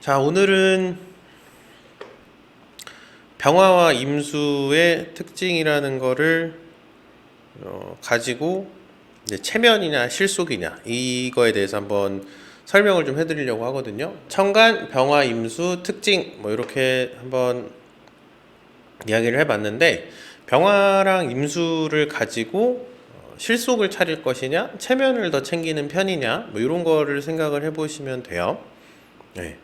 자, 오늘은 병화와 임수의 특징이라는 거를 가지고 이제 체면이냐 실속이냐 이거에 대해서 한번 설명을 좀 해드리려고 하거든요. 천간, 병화, 임수 특징 뭐 이렇게 한번 이야기를 해봤는데, 병화랑 임수를 가지고 실속을 차릴 것이냐 체면을 더 챙기는 편이냐 뭐 이런 거를 생각을 해보시면 돼요. 네.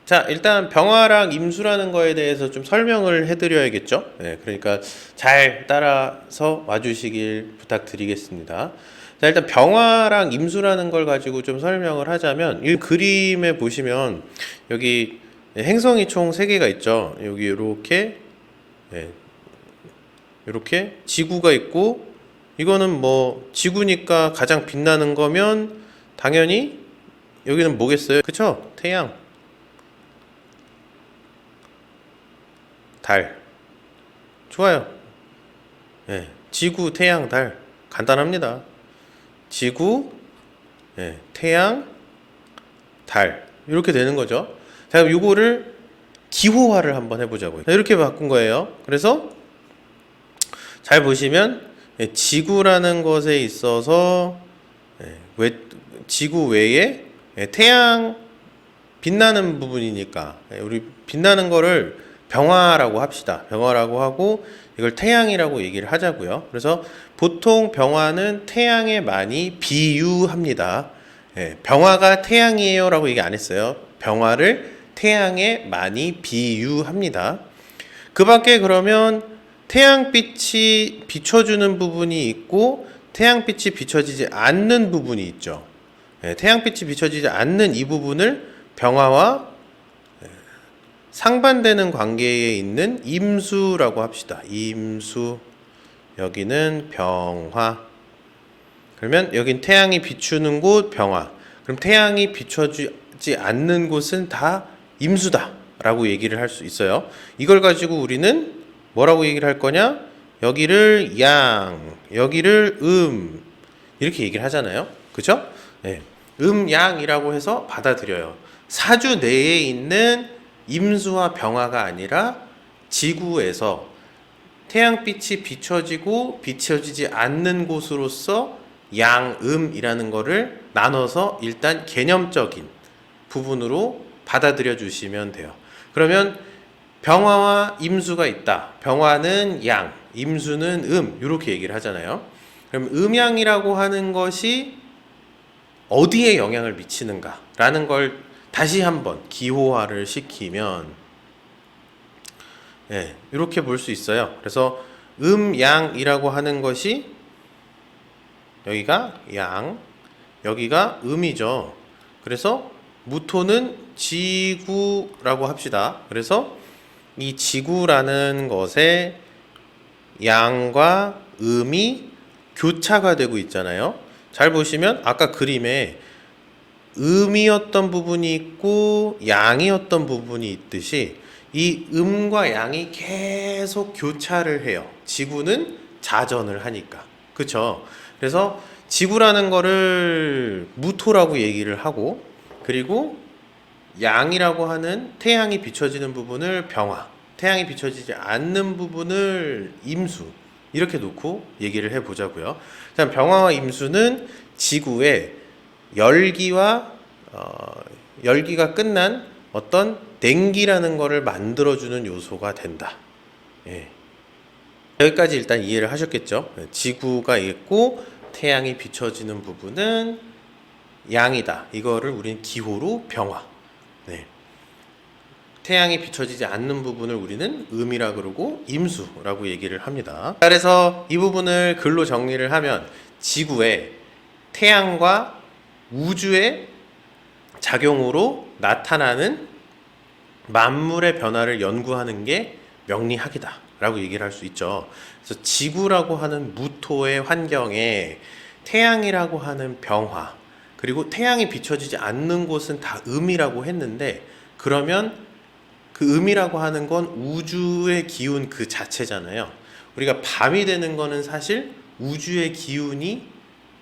자, 일단 병화랑 임수라는 거에 대해서 좀 설명을 해드려야겠죠. 네, 그러니까 잘 따라서 와주시길 부탁드리겠습니다. 자, 일단 병화랑 임수라는 걸 가지고 좀 설명을 하자면, 이 그림에 보시면 여기 행성이 총 3개가 있죠. 여기 이렇게, 네, 이렇게 지구가 있고, 이거는 뭐 지구니까 가장 빛나는 거면 당연히 여기는 뭐겠어요? 그쵸? 태양. 달. 좋아요. 예, 지구, 태양, 달. 간단합니다. 지구, 예, 태양, 달. 이렇게 되는 거죠. 자, 그럼 요거를 기호화를 한번 해보자고요. 이렇게 바꾼 거예요. 그래서 잘 보시면, 예, 지구라는 것에 있어서, 예, 지구 외에, 예, 태양 빛나는 부분이니까, 예, 우리 빛나는 거를 병화라고 합시다. 병화라고 하고 이걸 태양이라고 얘기를 하자고요. 그래서 보통 병화는 태양에 많이 비유합니다. 예, 병화가 태양이에요 라고 얘기 안 했어요. 병화를 태양에 많이 비유합니다. 그 밖에 그러면 태양빛이 비춰주는 부분이 있고 태양빛이 비춰지지 않는 부분이 있죠. 예, 태양빛이 비춰지지 않는 이 부분을 병화와 상반되는 관계에 있는 임수라고 합시다. 임수. 여기는 병화. 그러면 여긴 태양이 비추는 곳 병화. 그럼 태양이 비춰지지 않는 곳은 다 임수다 라고 얘기를 할 수 있어요. 이걸 가지고 우리는 뭐라고 얘기를 할 거냐? 여기를 양, 여기를 이렇게 얘기를 하잖아요. 그죠? 네. 양이라고 해서 받아들여요. 사주 내에 있는 임수와 병화가 아니라 지구에서 태양빛이 비춰지고 비춰지지 않는 곳으로서 양음이라는 거를 나눠서 일단 개념적인 부분으로 받아들여 주시면 돼요. 그러면 병화와 임수가 있다. 병화는 양, 임수는 이렇게 얘기를 하잖아요. 그럼 음양이라고 하는 것이 어디에 영향을 미치는가라는 걸 다시 한번 기호화를 시키면, 예, 이렇게 볼 수 있어요. 그래서 양이라고 하는 것이 여기가 양, 여기가 음이죠. 그래서 무토는 지구라고 합시다. 그래서 이 지구라는 것에 양과 음이 교차가 되고 있잖아요. 잘 보시면 아까 그림에 음이었던 부분이 있고 양이었던 부분이 있듯이 이 음과 양이 계속 교차를 해요. 지구는 자전을 하니까. 그쵸? 그래서 지구라는 거를 무토라고 얘기를 하고, 그리고 양이라고 하는 태양이 비춰지는 부분을 병화, 태양이 비춰지지 않는 부분을 임수, 이렇게 놓고 얘기를 해보자고요. 병화와 임수는 지구의 열기와 열기가 끝난 어떤 냉기라는 거를 만들어주는 요소가 된다. 예. 여기까지 일단 이해를 하셨겠죠? 지구가 있고 태양이 비춰지는 부분은 양이다. 이거를 우리는 기호로 병화. 네. 태양이 비춰지지 않는 부분을 우리는 음이라 그러고 임수라고 얘기를 합니다. 그래서 이 부분을 글로 정리를 하면 지구의 태양과 우주의 작용으로 나타나는 만물의 변화를 연구하는 게 명리학이다 라고 얘기를 할 수 있죠. 그래서 지구라고 하는 무토의 환경에 태양이라고 하는 병화, 그리고 태양이 비춰지지 않는 곳은 다 음이라고 했는데, 그러면 그 음이라고 하는 건 우주의 기운 그 자체잖아요. 우리가 밤이 되는 거는 사실 우주의 기운이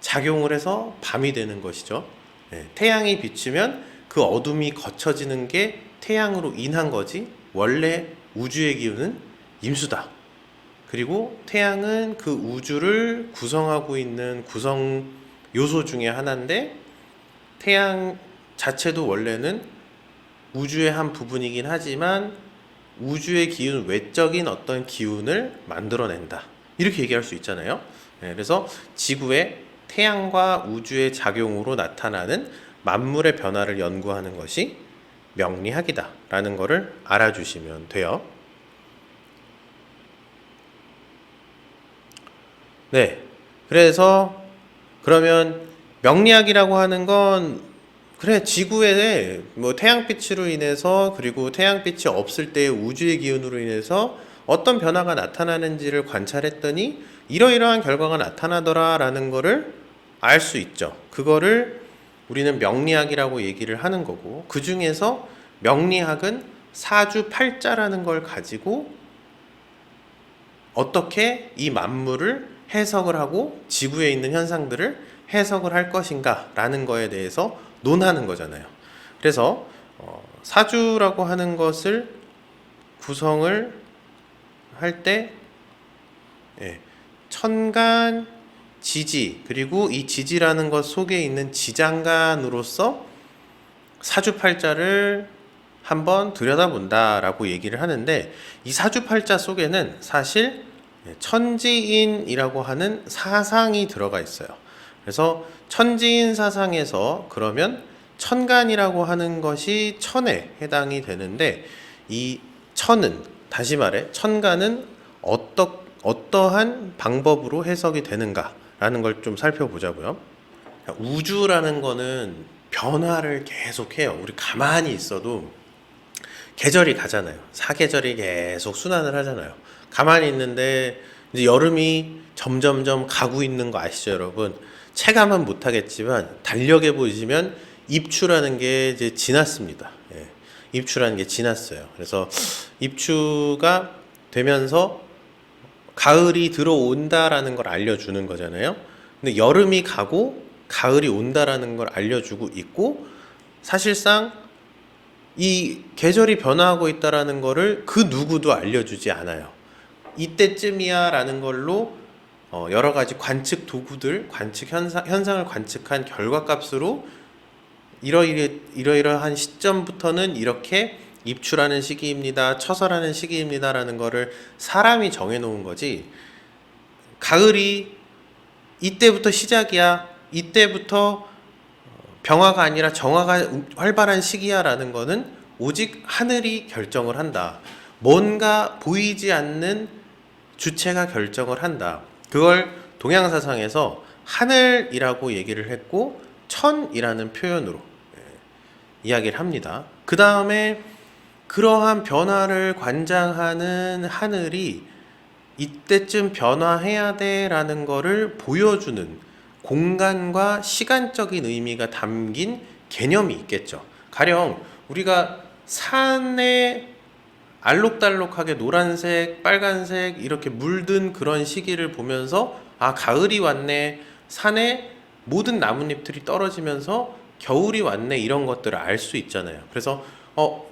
작용을 해서 밤이 되는 것이죠. 네, 태양이 비추면 그 어둠이 거쳐지는 게 태양으로 인한 거지 원래 우주의 기운은 임수다. 그리고 태양은 그 우주를 구성하고 있는 구성 요소 중에 하나인데 태양 자체도 원래는 우주의 한 부분이긴 하지만 우주의 기운, 외적인 어떤 기운을 만들어낸다. 이렇게 얘기할 수 있잖아요. 그래서 지구의 태양과 우주의 작용으로 나타나는 만물의 변화를 연구하는 것이 명리학이다 라는 것을 알아주시면 돼요. 네. 그래서 그러면 명리학이라고 하는 건 그래 지구에 뭐 태양빛으로 인해서 그리고 태양빛이 없을 때 우주의 기운으로 인해서 어떤 변화가 나타나는지를 관찰했더니 이러이러한 결과가 나타나더라 라는 거를 알 수 있죠. 그거를 우리는 명리학이라고 얘기를 하는 거고 그 중에서 명리학은 사주팔자라는 걸 가지고 어떻게 이 만물을 해석을 하고 지구에 있는 현상들을 해석을 할 것인가 라는 거에 대해서 논하는 거잖아요. 그래서 사주라고 하는 것을 구성을 할 때 천간, 지지 그리고 이 지지라는 것 속에 있는 지장간으로서 사주팔자를 한번 들여다본다라고 얘기를 하는데 이 사주팔자 속에는 사실 천지인이라고 하는 사상이 들어가 있어요. 그래서 천지인 사상에서 그러면 천간이라고 하는 것이 천에 해당이 되는데 이 천은 다시 말해 천간은 어떠한 방법으로 해석이 되는가라는 걸 좀 살펴보자고요. 우주라는 거는 변화를 계속해요. 우리 가만히 있어도 계절이 가잖아요. 사계절이 계속 순환을 하잖아요. 가만히 있는데 이제 여름이 점점점 가고 있는 거 아시죠, 여러분? 체감은 못하겠지만 달력에 보시면 입추라는 게 이제 지났습니다. 입추라는 게 지났어요. 그래서 입추가 되면서 가을이 들어온다라는 걸 알려주는 거잖아요. 근데 여름이 가고 가을이 온다라는 걸 알려주고 있고 사실상 이 계절이 변화하고 있다라는 거를 그 누구도 알려주지 않아요. 이때쯤이야 라는 걸로 여러 가지 관측 도구들, 관측 현상을 관측한 결과값으로 이러이러한 시점부터는 이렇게 입추라는 시기입니다. 처서라는 시기입니다. 라는 거를 사람이 정해놓은 거지. 가을이 이때부터 시작이야. 이때부터 병화가 아니라 정화가 활발한 시기야. 라는 거는 오직 하늘이 결정을 한다. 뭔가 보이지 않는 주체가 결정을 한다. 그걸 동양사상에서 하늘이라고 얘기를 했고 천이라는 표현으로 이야기를 합니다. 그 다음에 그러한 변화를 관장하는 하늘이 이때쯤 변화해야 돼라는 거를 보여주는 공간과 시간적인 의미가 담긴 개념이 있겠죠. 가령 우리가 산에 알록달록하게 노란색, 빨간색 이렇게 물든 그런 시기를 보면서 아 가을이 왔네, 산에 모든 나뭇잎들이 떨어지면서 겨울이 왔네 이런 것들을 알 수 있잖아요. 그래서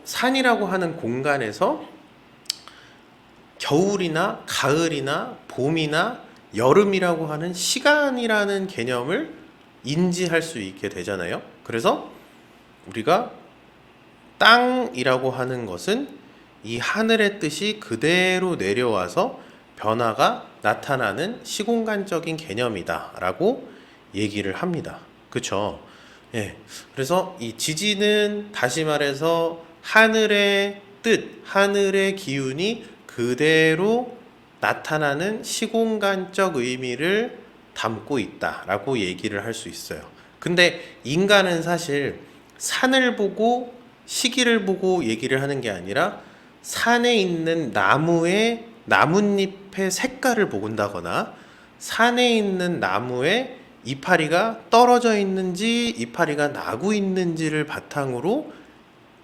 산이라고 하는 공간에서 겨울이나 가을이나 봄이나 여름이라고 하는 시간이라는 개념을 인지할 수 있게 되잖아요. 그래서 우리가 땅이라고 하는 것은 이 하늘의 뜻이 그대로 내려와서 변화가 나타나는 시공간적인 개념이다 라고 얘기를 합니다. 그쵸? 그래서 이 지지는 다시 말해서 하늘의 뜻, 하늘의 기운이 그대로 나타나는 시공간적 의미를 담고 있다라고 얘기를 할 수 있어요. 근데 인간은 사실 산을 보고 시기를 보고 얘기를 하는 게 아니라 산에 있는 나무의 나뭇잎의 색깔을 본다거나 산에 있는 나무의 이파리가 떨어져 있는지 이파리가 나고 있는지를 바탕으로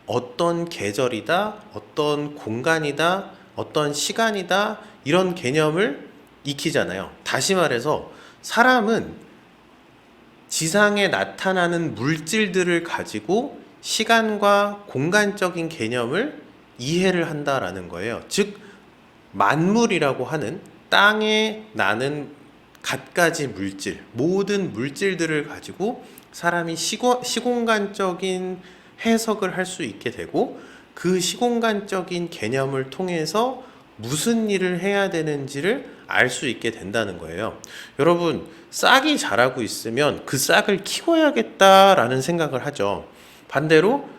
어떤 계절이다, 어떤 공간이다, 어떤 시간이다 이런 개념을 익히잖아요. 다시 말해서 사람은 지상에 나타나는 물질들을 가지고 시간과 공간적인 개념을 이해를 한다라는 거예요. 즉 만물이라고 하는 땅에 나는 갖가지 물질, 모든 물질들을 가지고 사람이 시공간적인 해석을 할 수 있게 되고, 그 시공간적인 개념을 통해서 무슨 일을 해야 되는지를 알 수 있게 된다는 거예요. 여러분, 싹이 자라고 있으면 그 싹을 키워야겠다라는 생각을 하죠. 반대로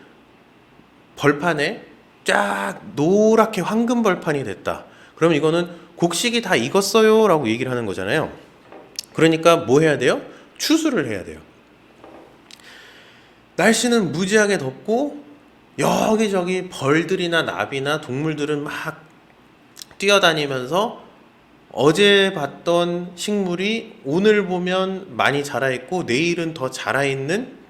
벌판에 쫙 노랗게 황금 벌판이 됐다. 그러면 이거는 곡식이 다 익었어요 라고 얘기를 하는 거잖아요. 그러니까 뭐 해야 돼요? 추수를 해야 돼요. 날씨는 무지하게 덥고 여기저기 벌들이나 나비나 동물들은 막 뛰어다니면서 어제 봤던 식물이 오늘 보면 많이 자라있고 내일은 더 자라있는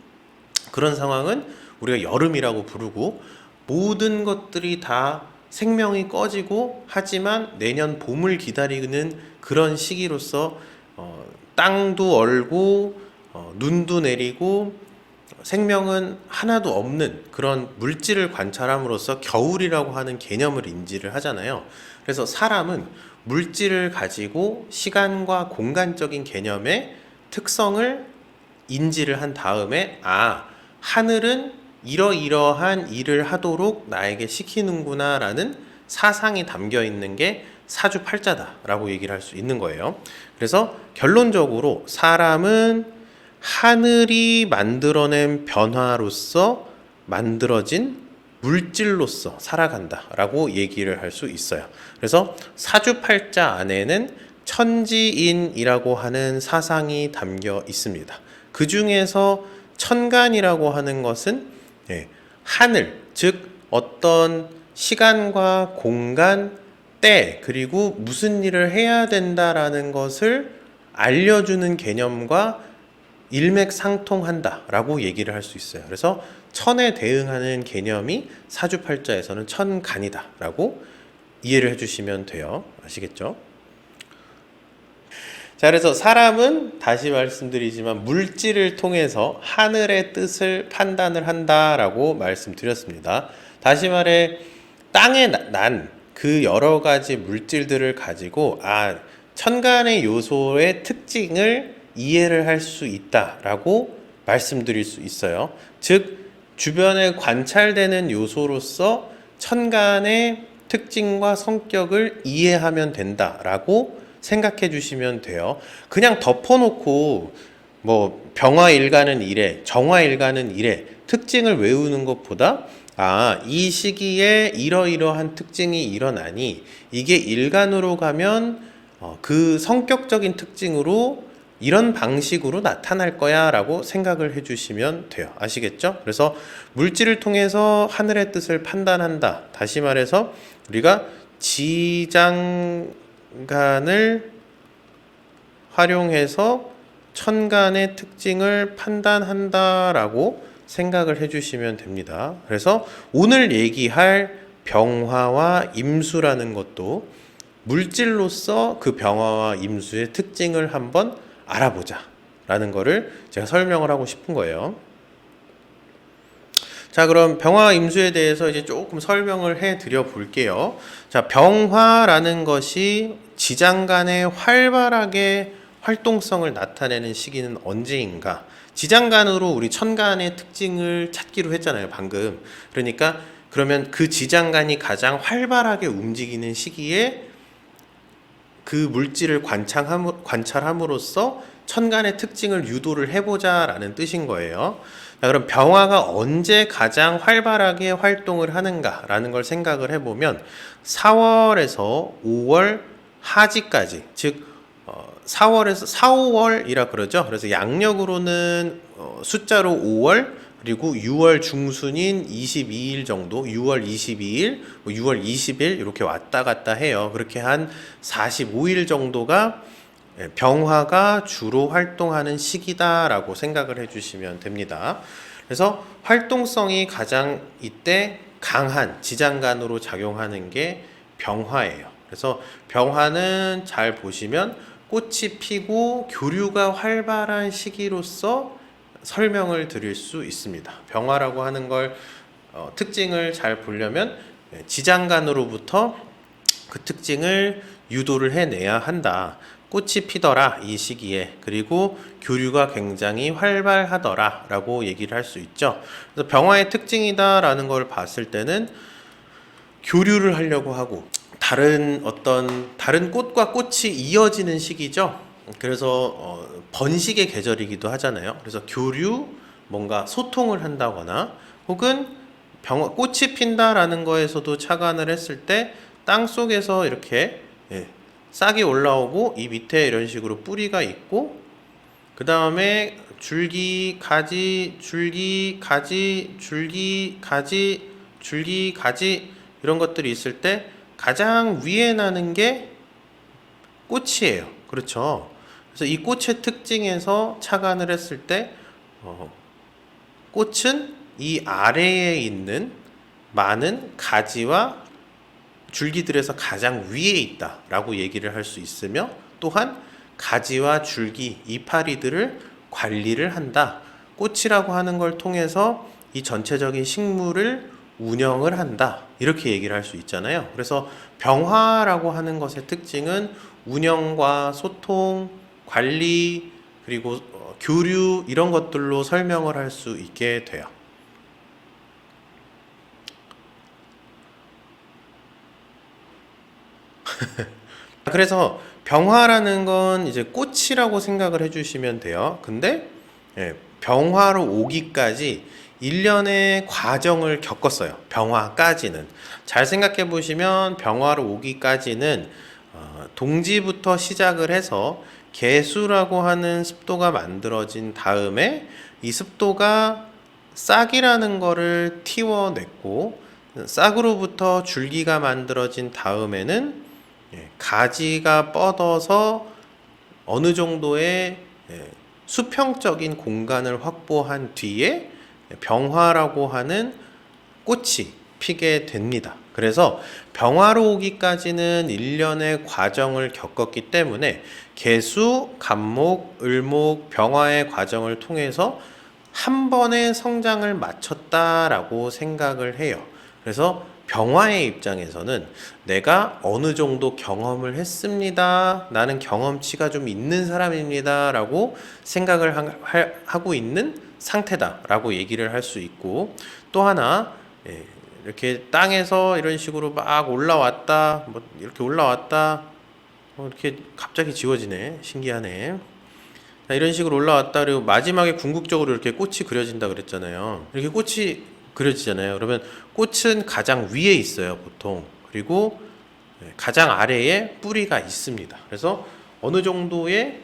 그런 상황은 우리가 여름이라고 부르고, 모든 것들이 다 생명이 꺼지고 하지만 내년 봄을 기다리는 그런 시기로서 땅도 얼고 눈도 내리고 생명은 하나도 없는 그런 물질을 관찰함으로써 겨울이라고 하는 개념을 인지를 하잖아요. 그래서 사람은 물질을 가지고 시간과 공간적인 개념의 특성을 인지를 한 다음에, 하늘은 이러이러한 일을 하도록 나에게 시키는구나 라는 사상이 담겨 있는 게 사주팔자다라고 얘기를 할 수 있는 거예요. 그래서 결론적으로 사람은 하늘이 만들어낸 변화로서 만들어진 물질로서 살아간다라고 얘기를 할 수 있어요. 그래서 사주팔자 안에는 천지인이라고 하는 사상이 담겨 있습니다. 그 중에서 천간이라고 하는 것은 하늘, 즉 어떤 시간과 공간, 때, 그리고 무슨 일을 해야 된다라는 것을 알려주는 개념과 일맥상통한다라고 얘기를 할 수 있어요. 그래서 천에 대응하는 개념이 사주팔자에서는 천간이다라고 이해를 해주시면 돼요. 아시겠죠? 자, 그래서 사람은 다시 말씀드리지만 물질을 통해서 하늘의 뜻을 판단을 한다라고 말씀드렸습니다. 다시 말해 땅에 난 그 여러 가지 물질들을 가지고 천간의 요소의 특징을 이해를 할 수 있다라고 말씀드릴 수 있어요. 즉 주변에 관찰되는 요소로서 천간의 특징과 성격을 이해하면 된다라고 생각해 주시면 돼요. 그냥 덮어놓고 뭐 병화일간은 이래, 정화일간은 이래 특징을 외우는 것보다 이 시기에 이러이러한 특징이 일어나니 이게 일간으로 가면 그 성격적인 특징으로 이런 방식으로 나타날 거야 라고 생각을 해주시면 돼요. 아시겠죠? 그래서 물질을 통해서 하늘의 뜻을 판단한다. 다시 말해서 우리가 지장간을 활용해서 천간의 특징을 판단한다라고 생각을 해주시면 됩니다. 그래서 오늘 얘기할 병화와 임수라는 것도 물질로서 그 병화와 임수의 특징을 한번 알아보자 라는 거를 제가 설명을 하고 싶은 거예요. 자, 그럼 병화 임수에 대해서 이제 조금 설명을 해 드려 볼게요. 자, 병화라는 것이 지장간의 활발하게 활동성을 나타내는 시기는 언제인가? 지장간으로 우리 천간의 특징을 찾기로 했잖아요, 방금. 그러니까 그러면 그 지장간이 가장 활발하게 움직이는 시기에 그 물질을 관찰함으로써 천간의 특징을 유도를 해보자라는 뜻인 거예요. 자, 그럼 병화가 언제 가장 활발하게 활동을 하는가라는 걸 생각을 해보면 4월에서 5월 하지까지, 즉 4월에서 4, 5월이라 그러죠. 그래서 양력으로는 숫자로 5월, 그리고 6월 중순인 22일 정도, 6월 22일, 6월 20일 이렇게 왔다 갔다 해요. 그렇게 한 45일 정도가 병화가 주로 활동하는 시기다라고 생각을 해주시면 됩니다. 그래서 활동성이 가장 이때 강한 지장간으로 작용하는 게 병화예요. 그래서 병화는 잘 보시면 꽃이 피고 교류가 활발한 시기로서 설명을 드릴 수 있습니다. 병화라고 하는 걸 특징을 잘 보려면 지장간으로부터 그 특징을 유도를 해내야 한다. 꽃이 피더라 이 시기에, 그리고 교류가 굉장히 활발하더라 라고 얘기를 할 수 있죠. 그래서 병화의 특징이다 라는 걸 봤을 때는 교류를 하려고 하고 다른 꽃과 꽃이 이어지는 시기죠. 그래서 번식의 계절이기도 하잖아요. 그래서 교류, 뭔가 소통을 한다거나, 혹은 꽃이 핀다라는 거에서도 착안을 했을 때 땅 속에서 이렇게 싹이 올라오고 이 밑에 이런 식으로 뿌리가 있고, 그 다음에 줄기, 가지, 줄기, 가지, 줄기, 가지, 줄기, 가지 이런 것들이 있을 때 가장 위에 나는 게 꽃이에요. 그렇죠? 그래서 이 꽃의 특징에서 착안을 했을 때 꽃은 이 아래에 있는 많은 가지와 줄기들에서 가장 위에 있다 라고 얘기를 할 수 있으며, 또한 가지와 줄기, 이파리들을 관리를 한다. 꽃이라고 하는 걸 통해서 이 전체적인 식물을 운영을 한다. 이렇게 얘기를 할 수 있잖아요. 그래서 병화라고 하는 것의 특징은 운영과 소통, 관리, 그리고 교류 이런 것들로 설명을 할 수 있게 돼요. 그래서 병화라는 건 이제 꽃이라고 생각을 해주시면 돼요. 근데 병화로 오기까지 1년의 과정을 겪었어요. 병화까지는. 잘 생각해 보시면 병화로 오기까지는 동지부터 시작을 해서 개수라고 하는 습도가 만들어진 다음에 이 습도가 싹이라는 거를 틔워냈고, 싹으로부터 줄기가 만들어진 다음에는 가지가 뻗어서 어느 정도의 수평적인 공간을 확보한 뒤에 병화라고 하는 꽃이 피게 됩니다. 그래서 병화로 오기까지는 1년의 과정을 겪었기 때문에 개수, 갑목, 을목, 병화의 과정을 통해서 한 번의 성장을 마쳤다라고 생각을 해요. 그래서 병화의 입장에서는 내가 어느 정도 경험을 했습니다. 나는 경험치가 좀 있는 사람입니다. 라고 생각을 하고 있는 상태다. 라고 얘기를 할 수 있고, 또 하나, 이렇게 땅에서 이런 식으로 막 올라왔다. 뭐 이렇게 올라왔다. 이렇게 갑자기 지워지네. 신기하네. 이런 식으로 올라왔다. 그리고 마지막에 궁극적으로 이렇게 꽃이 그려진다 그랬잖아요. 이렇게 꽃이 그려지잖아요. 그러면 꽃은 가장 위에 있어요, 보통. 그리고 가장 아래에 뿌리가 있습니다. 그래서 어느 정도의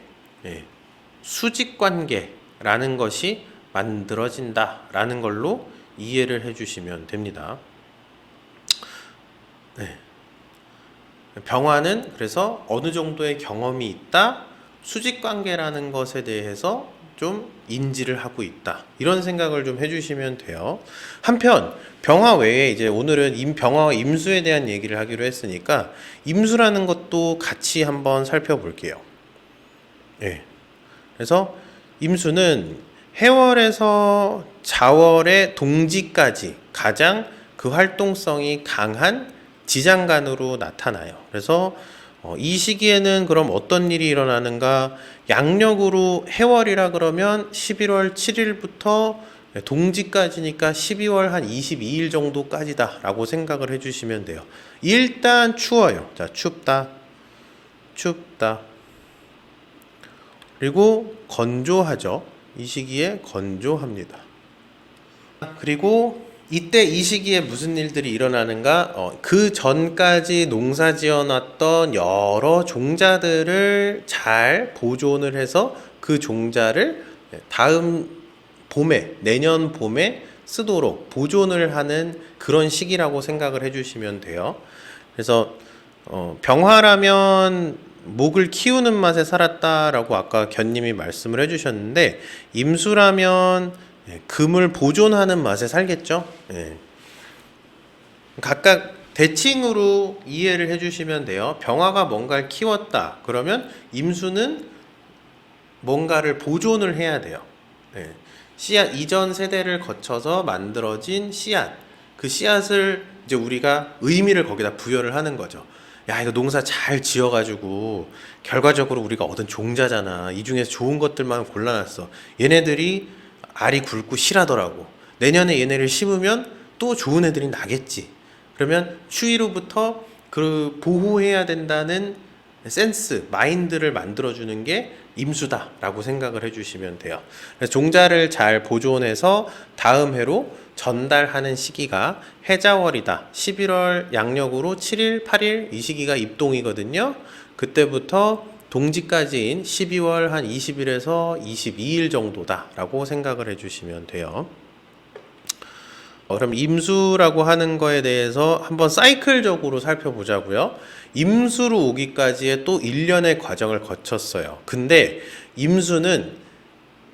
수직 관계라는 것이 만들어진다라는 걸로 이해를 해주시면 됩니다. 병화는 그래서 어느 정도의 경험이 있다, 수직 관계라는 것에 대해서 좀 인지를 하고 있다, 이런 생각을 좀 해주시면 돼요. 한편 병화 외에 이제 오늘은 병화와 임수에 대한 얘기를 하기로 했으니까 임수라는 것도 같이 한번 살펴볼게요. 그래서 임수는 해월에서 자월의 동지까지 가장 그 활동성이 강한 지장간으로 나타나요. 그래서 이 시기에는 그럼 어떤 일이 일어나는가? 양력으로 해월이라 그러면 11월 7일부터 동지까지니까 12월 한 22일 정도까지다 라고 생각을 해주시면 돼요. 일단 추워요. 자, 춥다. 그리고 건조하죠. 이 시기에 건조합니다. 그리고 이때 이 시기에 무슨 일들이 일어나는가? 그 전까지 농사 지어놨던 여러 종자들을 잘 보존을 해서 그 종자를 다음 봄에, 내년 봄에 쓰도록 보존을 하는 그런 시기라고 생각을 해주시면 돼요. 그래서 병화라면 목을 키우는 맛에 살았다라고 아까 견님이 말씀을 해주셨는데, 임수라면 금을 보존하는 맛에 살겠죠. 각각 대칭으로 이해를 해주시면 돼요. 병화가 뭔가를 키웠다 그러면 임수는 뭔가를 보존을 해야 돼요. 씨앗 이전 세대를 거쳐서 만들어진 씨앗. 그 씨앗을 이제 우리가 의미를 거기다 부여를 하는 거죠. 야, 이거 농사 잘 지어가지고 결과적으로 우리가 얻은 종자잖아. 이 중에서 좋은 것들만 골라놨어. 얘네들이 알이 굵고 실하더라고. 내년에 얘네를 심으면 또 좋은 애들이 나겠지. 그러면 추위로부터 그 보호해야 된다는 센스, 마인드를 만들어주는 게 임수다라고 생각을 해주시면 돼요. 그래서 종자를 잘 보존해서 다음 해로 전달하는 시기가 해자월이다. 11월 양력으로 7일, 8일 이 시기가 입동이거든요. 그때부터 동지까지인 12월 한 20일에서 22일 정도다라고 생각을 해주시면 돼요. 그럼 임수라고 하는 거에 대해서 한번 사이클적으로 살펴보자고요. 임수로 오기까지의 또 1년의 과정을 거쳤어요. 근데 임수는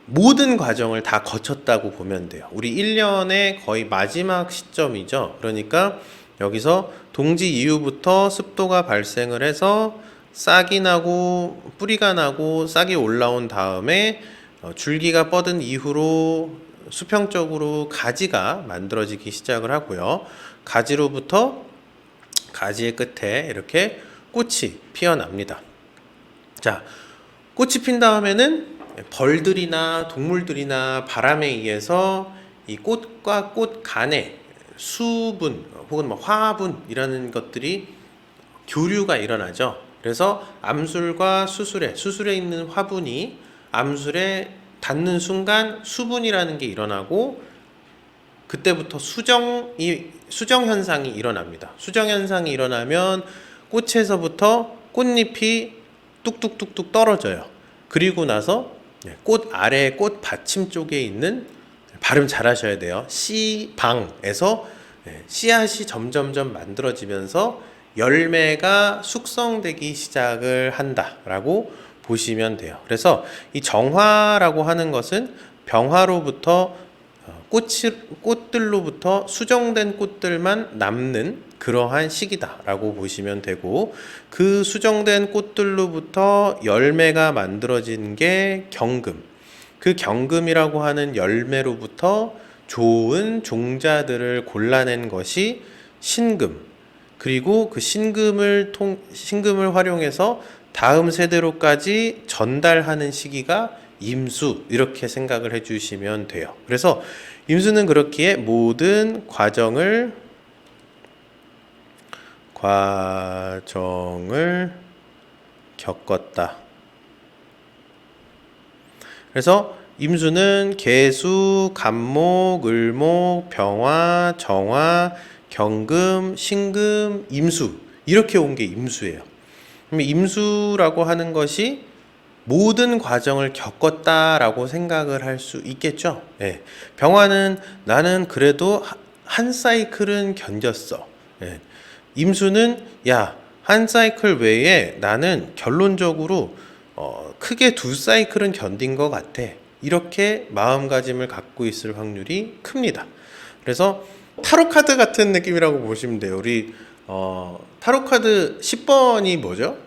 모든 과정을 다 거쳤다고 보면 돼요. 우리 1년의 거의 마지막 시점이죠. 그러니까 여기서 동지 이후부터 습도가 발생을 해서 싹이 나고 뿌리가 나고 싹이 올라온 다음에 줄기가 뻗은 이후로 수평적으로 가지가 만들어지기 시작을 하고요. 가지로부터 가지의 끝에 이렇게 꽃이 피어납니다. 자, 꽃이 핀 다음에는 벌들이나 동물들이나 바람에 의해서 이 꽃과 꽃 간에 수분 혹은 뭐 화분이라는 것들이 교류가 일어나죠. 그래서 암술과 수술에 있는 화분이 암술에 닿는 순간 수분이라는 게 일어나고 그때부터 수정 현상이 일어납니다. 수정 현상이 일어나면 꽃에서부터 꽃잎이 뚝뚝뚝뚝 떨어져요. 그리고 나서 꽃 아래 꽃 받침 쪽에 있는, 발음 잘 하셔야 돼요, 씨방에서 씨앗이 점점점 만들어지면서 열매가 숙성되기 시작을 한다라고 보시면 돼요. 그래서 이 정화라고 하는 것은 병화로부터 꽃들로부터 수정된 꽃들만 남는 그러한 시기다라고 보시면 되고, 그 수정된 꽃들로부터 열매가 만들어진 게 경금, 그 경금이라고 하는 열매로부터 좋은 종자들을 골라낸 것이 신금, 그리고 그 신금을 활용해서 다음 세대로까지 전달하는 시기가 임수, 이렇게 생각을 해주시면 돼요. 그래서 임수는 그렇기에 모든 과정을 겪었다. 그래서 임수는 계수, 간목, 을목, 병화, 정화, 경금, 신금, 임수, 이렇게 온 게 임수예요. 그럼 임수라고 하는 것이 모든 과정을 겪었다라고 생각을 할 수 있겠죠. 예. 병화는 나는 그래도 한 사이클은 견뎠어. 예. 임수는 한 사이클 외에 나는 결론적으로 크게 두 사이클은 견딘 것 같아. 이렇게 마음가짐을 갖고 있을 확률이 큽니다. 그래서 타로 카드 같은 느낌이라고 보시면 돼요. 우리 타로 카드 10번이 뭐죠?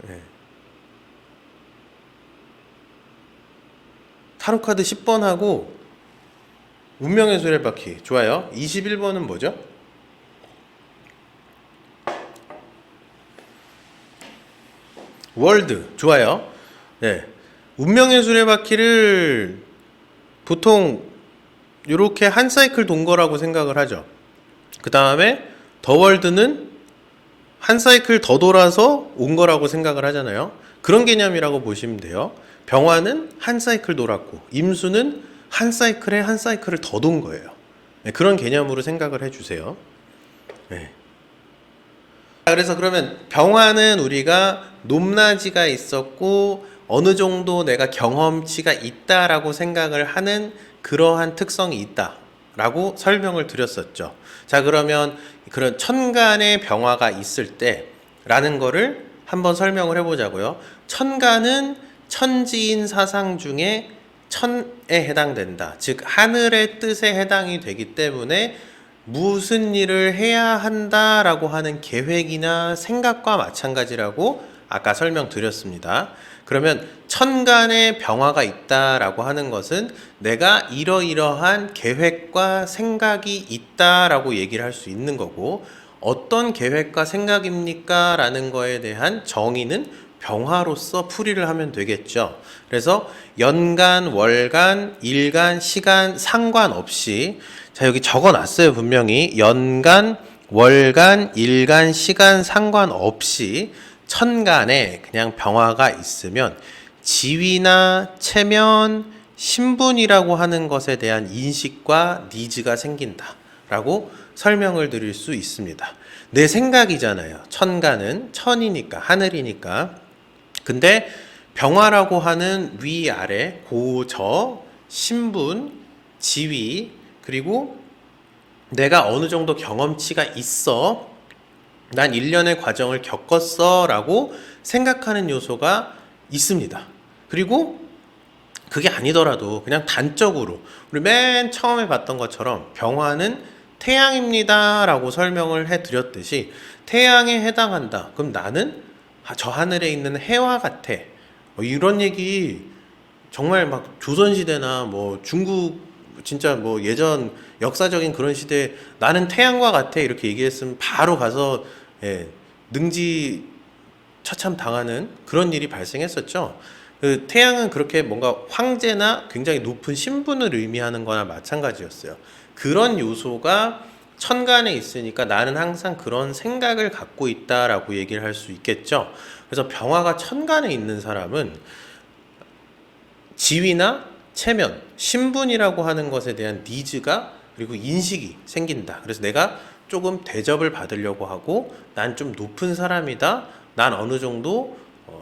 네. 타로 카드 10번하고 운명의 수레바퀴 좋아요. 21번은 뭐죠? 월드 좋아요. 네. 운명의 수레바퀴를 보통 이렇게 한 사이클 돈 거라고 생각을 하죠. 그 다음에 더 월드는 한 사이클 더 돌아서 온 거라고 생각을 하잖아요. 그런 개념이라고 보시면 돼요. 병화는 한 사이클 돌았고 임수는 한 사이클에 한 사이클을 더 돈 거예요. 네, 그런 개념으로 생각을 해주세요. 네. 그래서 그러면 병화는 우리가 높낮이가 있었고 어느 정도 내가 경험치가 있다라고 생각을 하는 그러한 특성이 있다라고 설명을 드렸었죠. 자, 그러면 그런 천간의 병화가 있을 때라는 거를 한번 설명을 해보자고요. 천간은 천지인 사상 중에 천에 해당된다. 즉 하늘의 뜻에 해당이 되기 때문에 무슨 일을 해야 한다라고 하는 계획이나 생각과 마찬가지라고 아까 설명드렸습니다. 그러면 천간에 병화가 있다라고 하는 것은 내가 이러이러한 계획과 생각이 있다라고 얘기를 할 수 있는 거고, 어떤 계획과 생각입니까? 라는 거에 대한 정의는 병화로서 풀이를 하면 되겠죠. 그래서 연간, 월간, 일간, 시간 상관없이, 자, 여기 적어 놨어요. 분명히 연간, 월간, 일간, 시간 상관없이 천간에 그냥 병화가 있으면 지위나 체면, 신분이라고 하는 것에 대한 인식과 니즈가 생긴다라고 설명을 드릴 수 있습니다. 내 생각이잖아요. 천간은 천이니까, 하늘이니까. 근데 병화라고 하는 위아래, 고저, 신분, 지위, 그리고 내가 어느 정도 경험치가 있어, 난 일련의 과정을 겪었어 라고 생각하는 요소가 있습니다. 그리고 그게 아니더라도 그냥 단적으로 우리 맨 처음에 봤던 것처럼 병화는 태양입니다 라고 설명을 해드렸듯이 태양에 해당한다. 그럼 나는 저 하늘에 있는 해와 같아. 이런 얘기 정말 막 조선시대나 뭐 중국 진짜 뭐 예전 역사적인 그런 시대에 나는 태양과 같아 이렇게 얘기했으면 바로 가서 능지 처참 당하는 그런 일이 발생했었죠. 그 태양은 그렇게 뭔가 황제나 굉장히 높은 신분을 의미하는 거나 마찬가지였어요. 그런 요소가 천간에 있으니까 나는 항상 그런 생각을 갖고 있다라고 얘기를 할 수 있겠죠. 그래서 병화가 천간에 있는 사람은 지위나 체면, 신분이라고 하는 것에 대한 니즈가 그리고 인식이 생긴다. 그래서 내가 조금 대접을 받으려고 하고 난 좀 높은 사람이다. 난 어느 정도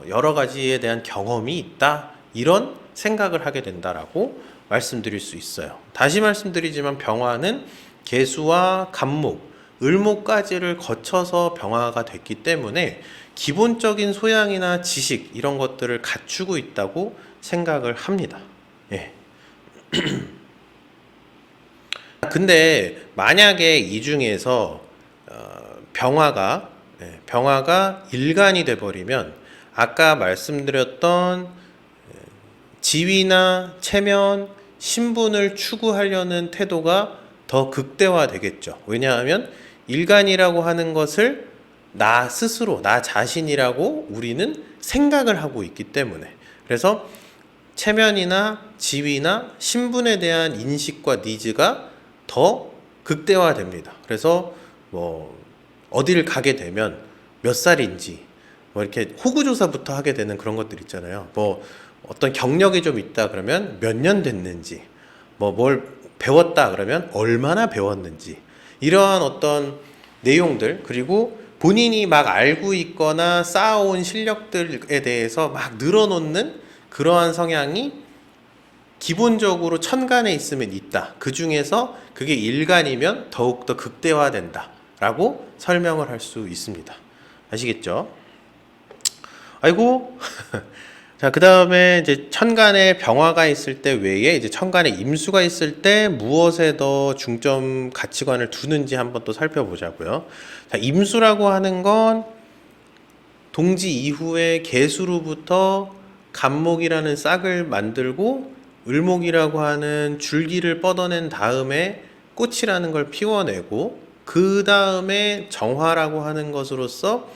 여러 가지에 대한 경험이 있다. 이런 생각을 하게 된다라고 말씀드릴 수 있어요. 다시 말씀드리지만 병화는 계수와 간목, 을목까지를 거쳐서 병화가 됐기 때문에 기본적인 소양이나 지식 이런 것들을 갖추고 있다고 생각을 합니다. 예. 근데 만약에 이 중에서 병화가 일간이 돼버리면 아까 말씀드렸던 지위나 체면, 신분을 추구하려는 태도가 더 극대화되겠죠. 왜냐하면 일간이라고 하는 것을 나 스스로, 나 자신이라고 우리는 생각을 하고 있기 때문에. 그래서 체면이나 지위나 신분에 대한 인식과 니즈가 더 극대화됩니다. 그래서 뭐 어디를 가게 되면 몇 살인지 뭐 이렇게 호구조사부터 하게 되는 그런 것들 있잖아요. 뭐 어떤 경력이 좀 있다 그러면 몇 년 됐는지, 뭐 뭘 배웠다 그러면 얼마나 배웠는지, 이러한 어떤 내용들, 그리고 본인이 막 알고 있거나 쌓아온 실력들에 대해서 막 늘어놓는 그러한 성향이 기본적으로 천간에 있으면 있다. 그 중에서 그게 일간이면 더욱더 극대화된다 라고 설명을 할 수 있습니다. 아시겠죠? 아이고. 자, 그 다음에 이제 천간에 병화가 있을 때 외에 이제 천간에 임수가 있을 때 무엇에 더 중점 가치관을 두는지 한번 또 살펴보자고요. 자, 임수라고 하는 건 동지 이후에 계수로부터 간목이라는 싹을 만들고 을목이라고 하는 줄기를 뻗어낸 다음에 꽃이라는 걸 피워내고 그 다음에 정화라고 하는 것으로서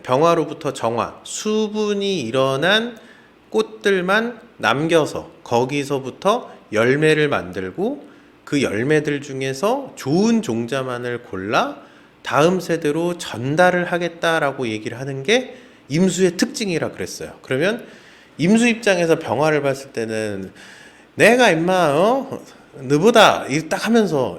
병화로부터 정화, 수분이 일어난 꽃들만 남겨서 거기서부터 열매를 만들고 그 열매들 중에서 좋은 종자만을 골라 다음 세대로 전달을 하겠다라고 얘기를 하는 게 임수의 특징이라 그랬어요. 그러면 임수 입장에서 병화를 봤을 때는 내가 임마 너보다 딱 하면서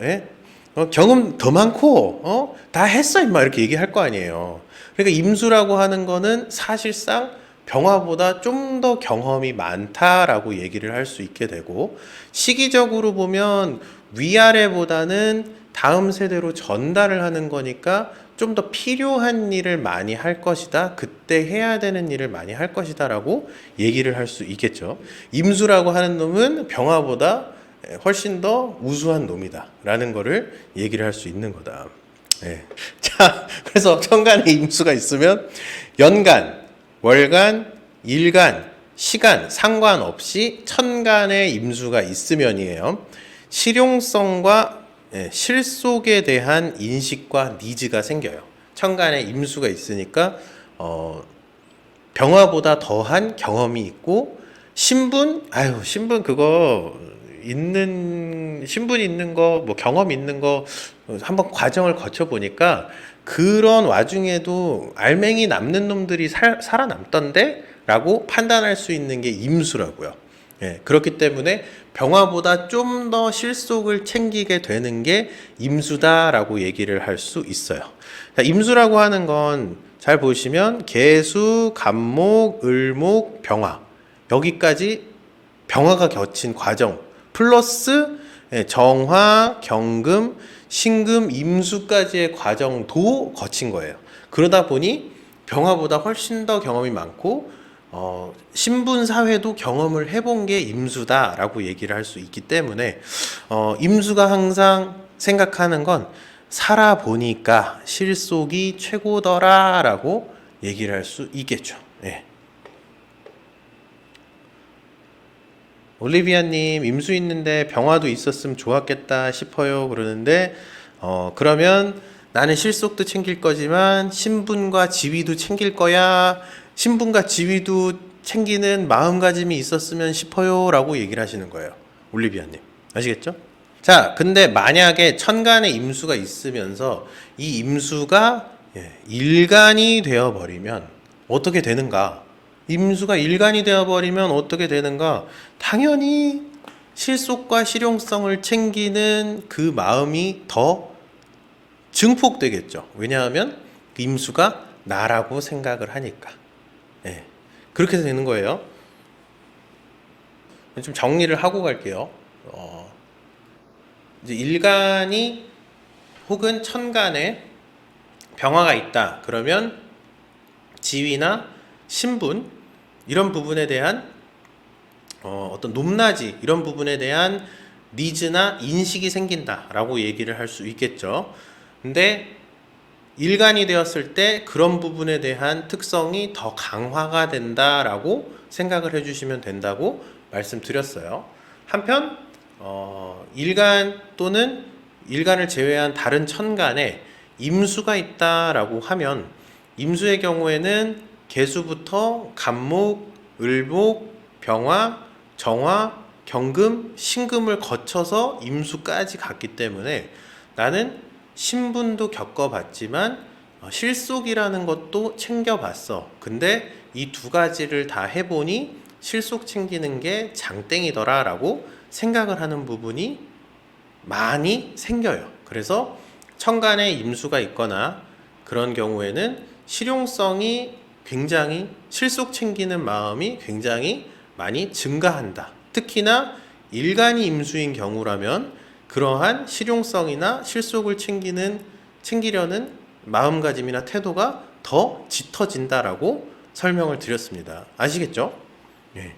경험 더 많고 다 했어 임마 이렇게 얘기할 거 아니에요. 그러니까 임수라고 하는 거는 사실상 병화보다 좀 더 경험이 많다라고 얘기를 할 수 있게 되고, 시기적으로 보면 위아래보다는 다음 세대로 전달을 하는 거니까 좀 더 필요한 일을 많이 할 것이다. 그때 해야 되는 일을 많이 할 것이다 라고 얘기를 할 수 있겠죠. 임수라고 하는 놈은 병화보다 훨씬 더 우수한 놈이다 라는 거를 얘기를 할 수 있는 거다. 자, 그래서 천간에 임수가 있으면 연간, 월간, 일간, 시간 상관없이 천간의 임수가 있으면이에요. 실용성과 실속에 대한 인식과 니즈가 생겨요. 천간에 임수가 있으니까 병화보다 더한 경험이 있고 신분 그거 신분 있는 거 뭐 경험 있는 거 한번 과정을 거쳐 보니까 그런 와중에도 알맹이 남는 놈들이 살아남던데 라고 판단할 수 있는 게 임수라고요. 그렇기 때문에 병화보다 좀 더 실속을 챙기게 되는 게 임수다라고 얘기를 할 수 있어요. 자, 임수라고 하는 건 잘 보시면 계수, 간목, 을목, 병화 여기까지 병화가 겹친 과정 플러스 정화, 경금, 신금, 임수까지의 과정도 거친 거예요. 그러다 보니 병화보다 훨씬 더 경험이 많고 신분 사회도 경험을 해본 게 임수다라고 얘기를 할 수 있기 때문에 임수가 항상 생각하는 건 살아보니까 실속이 최고더라라고 얘기를 할 수 있겠죠. 올리비아님 임수 있는데 병화도 있었으면 좋았겠다 싶어요 그러는데 그러면 나는 실속도 챙길 거지만 신분과 지위도 챙길 거야. 신분과 지위도 챙기는 마음가짐이 있었으면 싶어요 라고 얘기를 하시는 거예요. 올리비아님 아시겠죠? 자, 근데 만약에 천간에 임수가 있으면서 이 임수가 일간이 되어버리면 어떻게 되는가? 임수가 일간이 되어버리면 어떻게 되는가? 당연히 실속과 실용성을 챙기는 그 마음이 더 증폭되겠죠. 왜냐하면 임수가 나라고 생각을 하니까. 그렇게 되는 거예요. 좀 정리를 하고 갈게요. 이제 일간이 혹은 천간에 병화가 있다. 그러면 지위나 신분 이런 부분에 대한 어떤 높낮이 이런 부분에 대한 니즈나 인식이 생긴다라고 얘기를 할 수 있겠죠. 근데 일간이 되었을 때 그런 부분에 대한 특성이 더 강화가 된다라고 생각을 해주시면 된다고 말씀드렸어요. 한편 일간 또는 일간을 제외한 다른 천간에 임수가 있다라고 하면 임수의 경우에는 계수부터 간목, 을목, 병화, 정화, 경금, 신금을 거쳐서 임수까지 갔기 때문에 나는 신분도 겪어봤지만 실속이라는 것도 챙겨봤어. 근데 이 두 가지를 다 해보니 실속 챙기는 게 장땡이더라 라고 생각을 하는 부분이 많이 생겨요. 그래서 천간에 임수가 있거나 그런 경우에는 실용성이 굉장히 실속 챙기는 마음이 굉장히 많이 증가한다. 특히나 일간이 임수인 경우라면 그러한 실용성이나 실속을 챙기려는 마음가짐이나 태도가 더 짙어진다라고 설명을 드렸습니다. 아시겠죠?